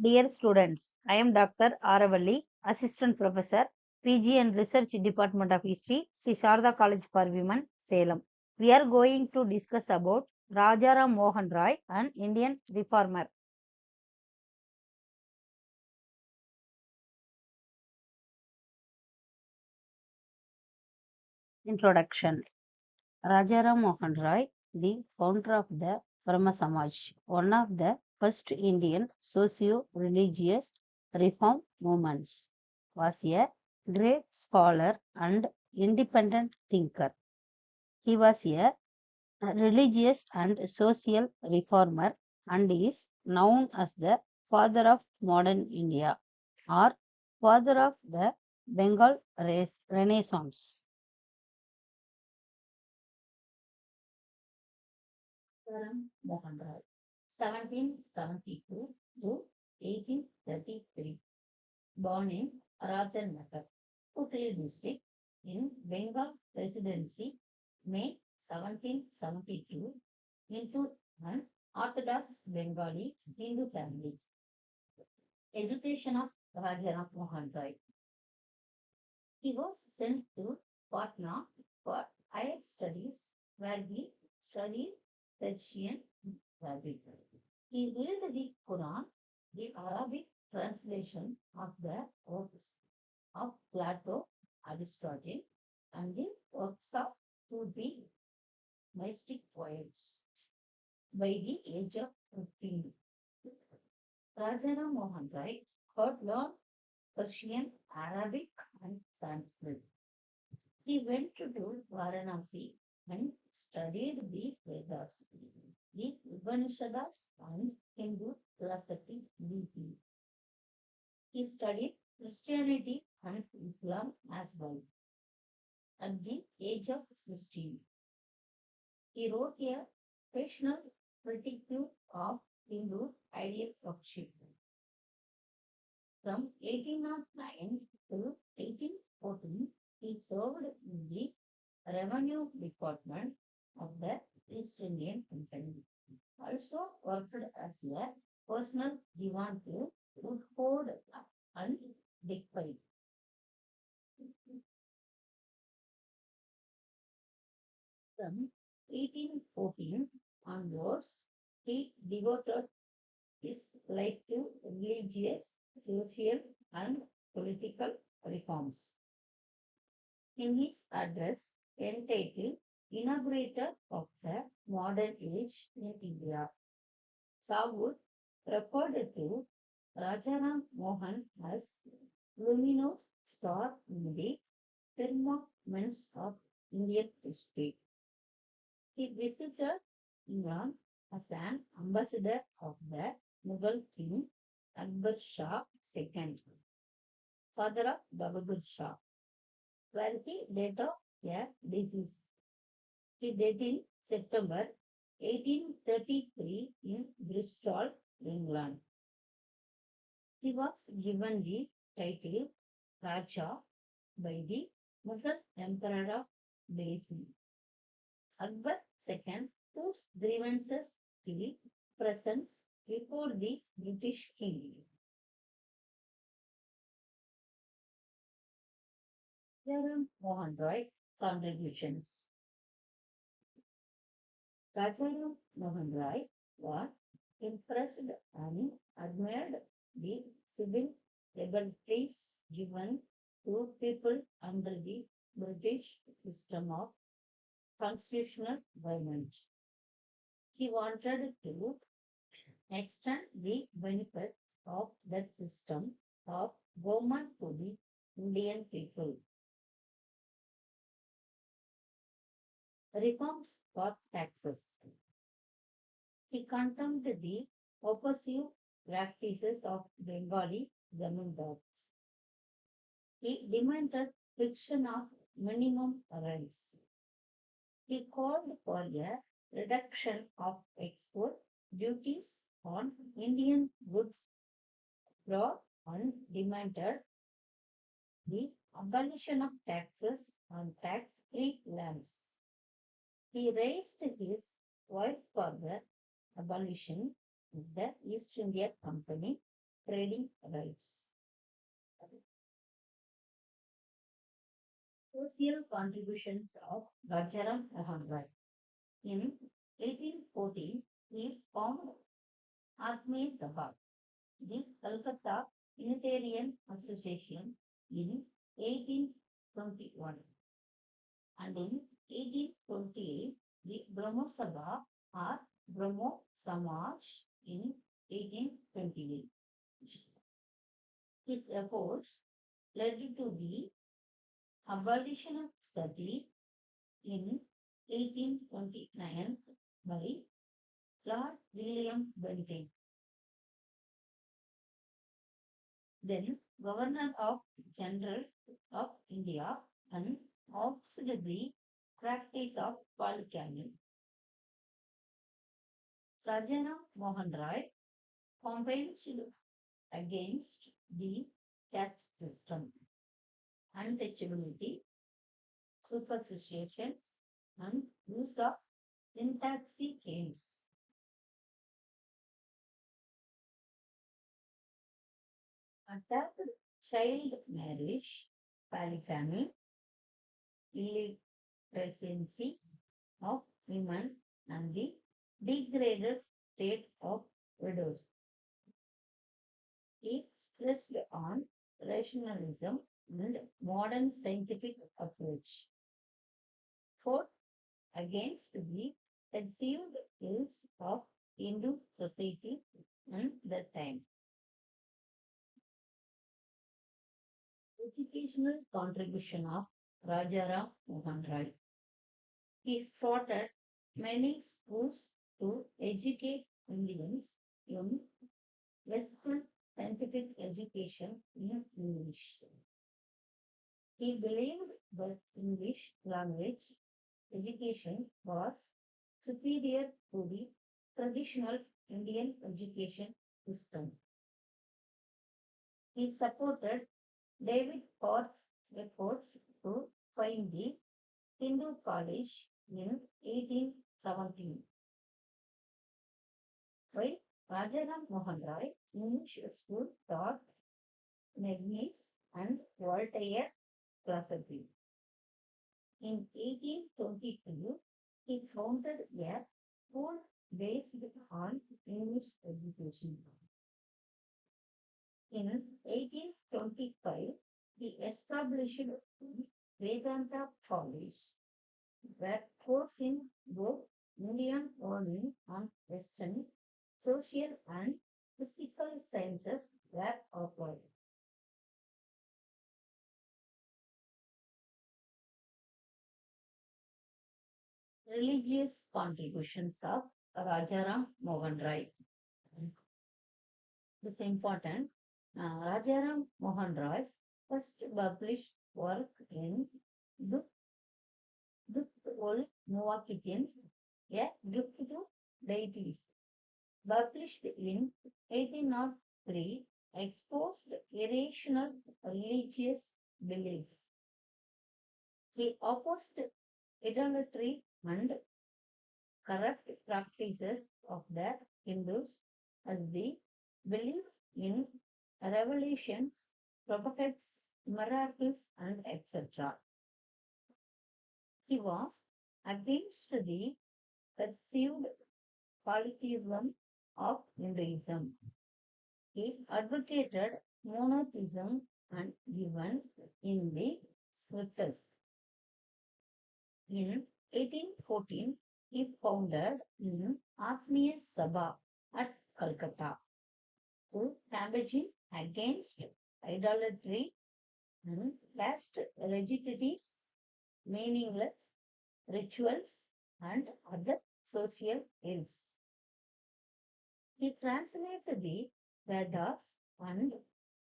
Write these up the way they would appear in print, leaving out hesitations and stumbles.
Dear students, I am Dr. Aravalli, Assistant Professor, PG and Research Department of History, Sri Sharda College for Women, Salem. We are going to discuss about Rajaram Mohanroy, an Indian reformer. Introduction. Rajaram Mohanroy, the founder of the Brahma Samaj, one of the first Indian socio-religious reform movements, was a great scholar and independent thinker. He was a religious and social reformer and is known as the father of modern India or father of the Bengal Renaissance. Rajaram Mohanroy, 1772 to 1833, born in Ratanagar, Uttar district in Bengal Presidency, May 1772, into an Orthodox Bengali Hindu family. Education of Rajaram Mohanroy. He was sent to Patna for higher studies, where he studied Persian Arabic. He read the Quran, the Arabic translation of the works of Plato, Aristotle, and the works of two big mystic poets. By the age of 15, Rajaram Mohanroy had learned Persian, Arabic, and Sanskrit. He went to Varanasi and studied the Vedas, the Upanishads, and Hindu philosophy deeply. He studied Christianity and Islam as well. At the age of 16, he wrote a professional critique of Hindu ideal worship. From 1809 to 1814, he served in the Revenue Department of the East Indian Company. Also worked as a personal divan to Woodford and Dickpay. From 1814 onwards, he devoted his life to religious, social, and political reforms. In his address entitled Inaugurator of the Modern Age in India, Sawood referred to Rajaram Mohan as luminous star in the firmaments of Indian history. He visited England as an ambassador of the Mughal king Akbar Shah II, father of Bahadur Shah, where he died of a disease. He died in September 1833 in Bristol, England. He was given the title Raja by the Mughal Emperor of Delhi, Akbar II, whose grievances he presents before the British king. Rajaram Mohanroy contributions. Rajaram Mohanroy was impressed and admired the civil liberties given to people under the British system of constitutional government. He wanted to extend the benefits of that system of government to the Indian people. Reforms for taxes. He condemned the oppressive practices of Bengali zamindars. He demanded fixation of minimum rents. He called for a reduction of export duties on Indian goods abroad and demanded the abolition of taxes on tax-free lands. He raised his voice for the abolition of the East India Company trading rights. Social contributions of Rajaram Mohanroy. In 1814, he formed Atme Sabha, the Calcutta Unitarian Association in 1821, and in 1828, the Brahmo Sabha or Brahmo Samaj in 1828. His efforts led to the abolition of sati in 1829 by Lord William Bentinck, then Governor of General of India, and opposed the practice of polygamy. Rajaram Mohanroy campaigned against the caste system, untouchability, superstitions, and use of intoxicants. Attacked child marriage, polygamy, illiteracy of women, and the degraded state of widows. He stressed on rationalism and modern scientific approach. Fourth, against the perceived ills of Hindu society and the time. Educational contribution of Rajaram Mohanroy. He started many schools to educate Indians in Western scientific education in English. He believed that English language education was superior to the traditional Indian education system. He supported David Fort's efforts to find the Hindu college in 1817. While Rajaram Mohanroy English school taught Leibniz and Voltaire philosophy. In 1822, he founded a school based on English education. In 1825, he established Vedanta College, where courses both Indian only and Western social and physical sciences were offered. Religious contributions of Rajaram Mohanroy. This is important. Rajaram Mohanroy's first published work in Duk Ol Muwakkitin, a gift to deities, published in 1803, exposed irrational religious beliefs. He opposed idolatry and corrupt practices of the Hindus as the belief in revelations, prophets, miracles, and etc. He was against the perceived polytheism of Hinduism. He advocated monotheism and given in the scriptures. In 1814, he founded Atmiya Sabha at Calcutta to campaign against idolatry and caste rigidities, meaningless rituals, and other social ills. He translated the Vedas and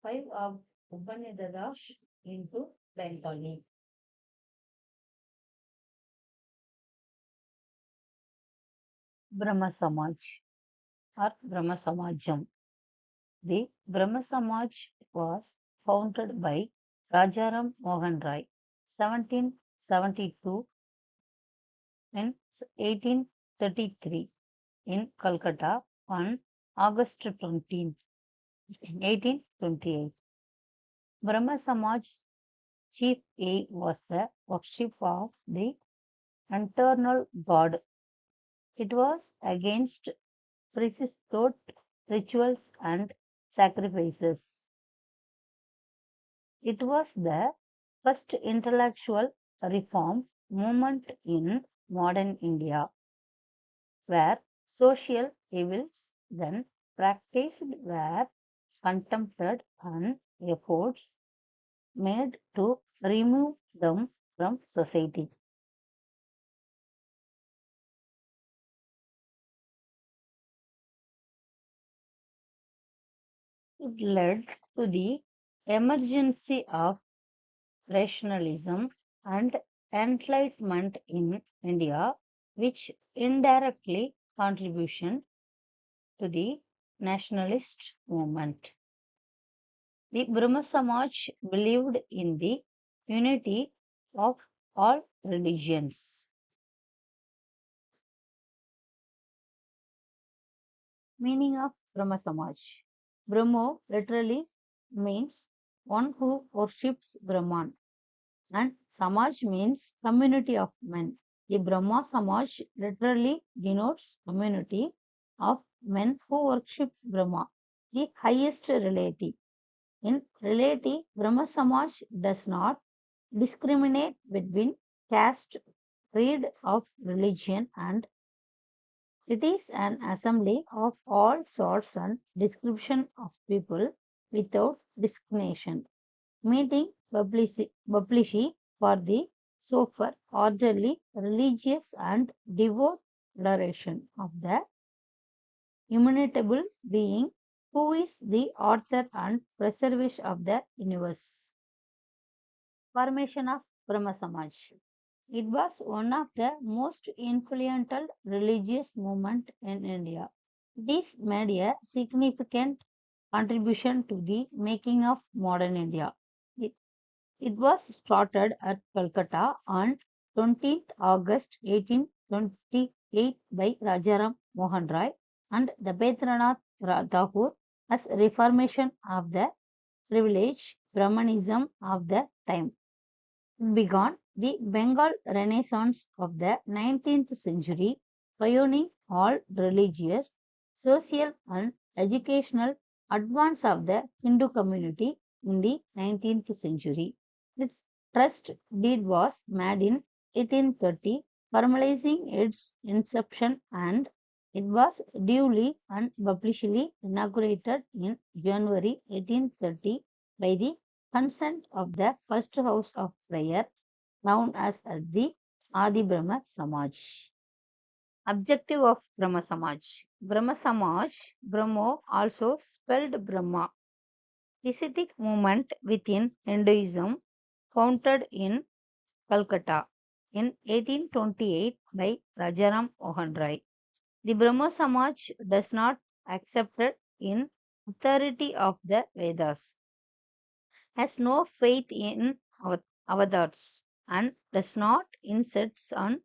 five of Upanishads into Bengali. Brahma Samaj or Brahma Samajam. The Brahma Samaj was founded by Rajaram Mohanroy, 1772 and 1833 in Calcutta on August 20. 1828. Brahma Samaj's chief aim was the worship of the eternal God. It was against priesthood, rituals, and sacrifices. It was the first intellectual reform movement in modern India, where social evils then practiced were contemplated and efforts made to remove them from society. It led to the emergence of rationalism and enlightenment in India, which indirectly contribution to the nationalist movement. The Brahma Samaj believed in the unity of all religions. Meaning of Brahma Samaj. Brahmo literally means one who worships Brahman, and Samaj means community of men. The Brahma Samaj literally denotes community of men who worship Brahma, the highest reality. In reality, Brahma Samaj does not discriminate between caste, creed of religion, and it is an assembly of all sorts and description of people without discrimination, meeting publicly for the sober, orderly, religious, and devout adoration of the immutable being who is the author and preserver of the universe. Formation of Brahma Samaj. It was one of the most influential religious movements in India. This made a significant contribution to the making of modern India. It, it was started at Calcutta on 20th August 1828 by Rajaram Mohanroy and Debendranath Tagore as reformation of the privileged Brahmanism of the time began the Bengal Renaissance of the 19th century, pioneering all religious, social, and educational advance of the Hindu community in the 19th century. Its first deed was made in 1830, formalizing its inception, and it was duly and publicly inaugurated in January 1830 by the consent of the first house of prayer, known as the Adi Brahma Samaj. Objective of Brahma Samaj. Brahma Samaj, Brahmo also spelled Brahma, ascetic movement within Hinduism, founded in Calcutta in 1828 by Rajaram Mohanroy. The Brahmo Samaj does not accept in authority of the Vedas, has no faith in avatars, and does not insist on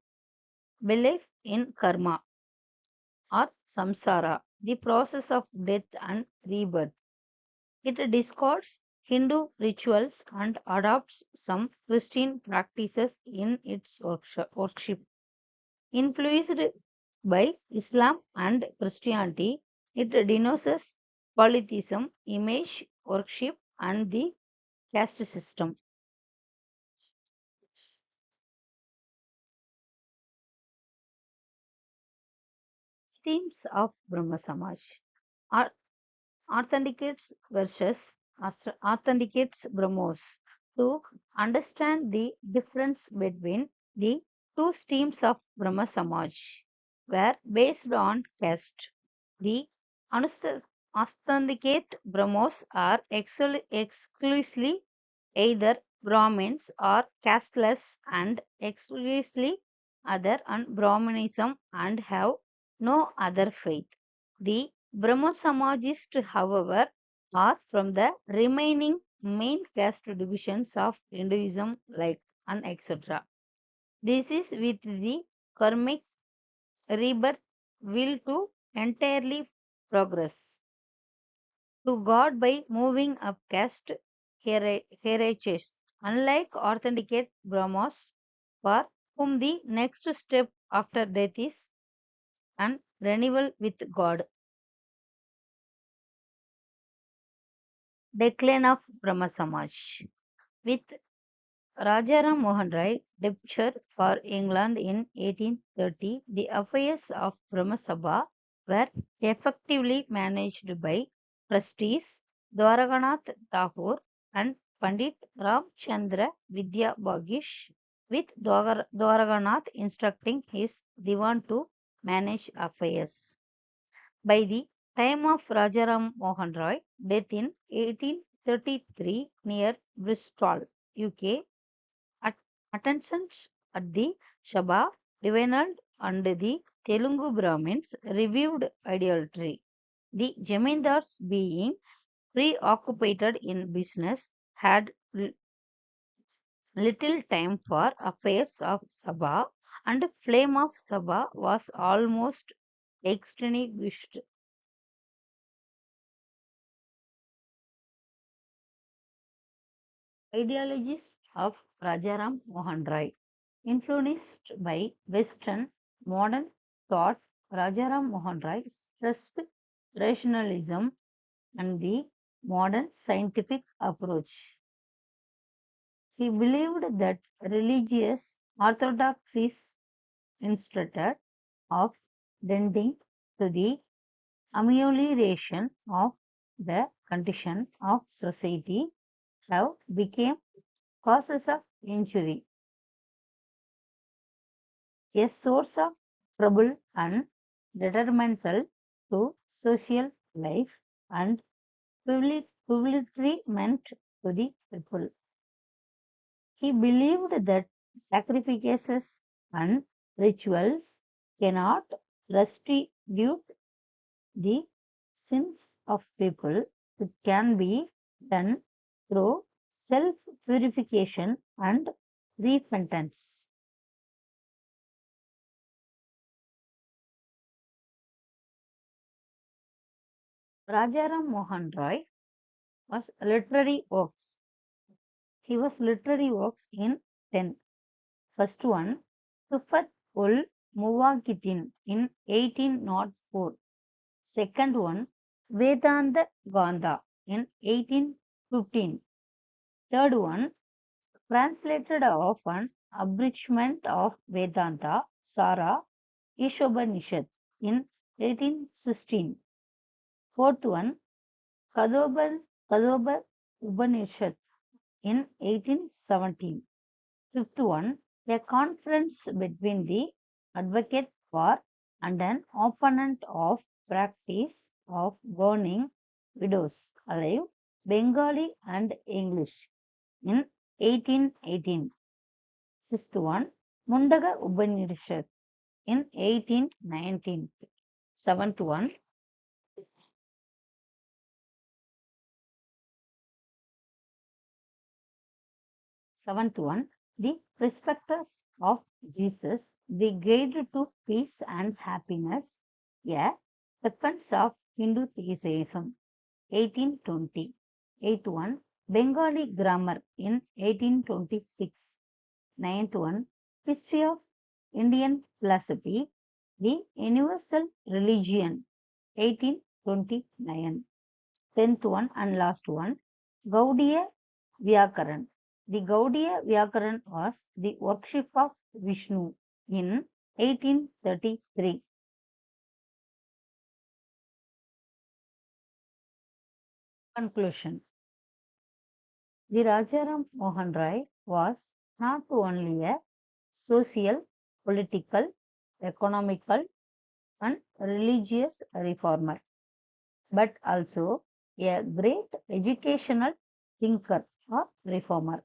belief in karma or samsara, the process of death and rebirth. It discards Hindu rituals and adopts some Christian practices in its worship. Influenced by Islam and Christianity, it denounces polytheism, image worship, and the caste system. Themes of Brahma Samaj. Au- Authenticates versus authenticates Brahmos. To understand the difference between the two streams of Brahma Samaj were based on caste. The authenticate Brahmos are exclusively either Brahmins or casteless and exclusively other and Brahmanism and have no other faith. The Brahmo Samajists, however, are from the remaining main caste divisions of Hinduism, like and etc. This is with the karmic rebirth will to entirely progress. to God by moving up caste hierarchies, unlike authenticate Brahmos, for whom the next step after death is an renewal with God. Decline of Brahma Samaj. With Rajaram Mohanroy departure for England in 1830, the affairs of Brahma Sabha were effectively managed by trustees Dwaraganath Tagore and Pandit Ramchandra Vidya Bhagish, with Dwaraganath instructing his Diwan to manage affairs. By the time of Rajaram Mohanroy death in 1833 near Bristol, UK, at attentions at the Sabha dwindled and the Telugu Brahmins revived idolatry. The Jamindars, being preoccupied in business, had little time for affairs of Sabha, and flame of Sabha was almost extinguished. Ideologies of Rajaram Mohanroy. Influenced by Western modern thought, Rajaram Mohanroy stressed rationalism and the modern scientific approach. He believed that religious orthodoxy is instead of tending to the amelioration of the condition of society have become causes of injury, a source of trouble and detrimental to social life and meant to the people. He believed that sacrifices and rituals cannot restitute the sins of people. It can be done through self purification and repentance. Rajaram Mohan Roy was literary works. He was literary works in 10. First one, Tufat ul Muwakitin in 1804. Second one, Vedanta Gandha in 1815. Third one, translated of an abridgment of Vedanta, Sara Ishobanishad in 1816. Fourth one, Kadoba Upanishad in 1817. Fifth one, a conference between the advocate for and an opponent of practice of burning widows alive, Bengali and English in 1818. Sixth one, Mundaga Upanishad in 1819. Seventh one, the Prospectus of Jesus, the Guide to Peace and Happiness, a defense of Hindu theism, 1820. Eighth one, Bengali Grammar in 1826. Ninth one, History of Indian Philosophy, the Universal Religion, 1829. 10th one and last one, Gaudiya Vyakaran. The Gaudiya Vyakaran was the worship of Vishnu in 1833. Conclusion. The Rajaram Mohan Roy was not only a social, political, economical, and religious reformer, but also a great educational thinker or reformer.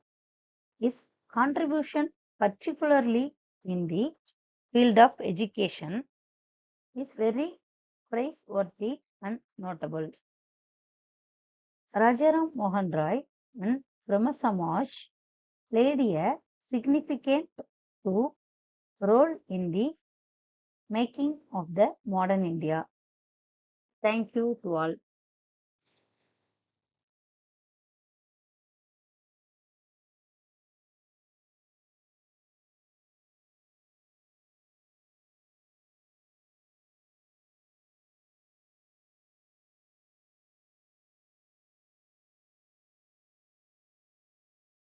His contribution, particularly in the field of education, is very praiseworthy and notable. Rajaram Mohan Roy and Brahma Samaj played a significant role in the making of the modern India. Thank you to all.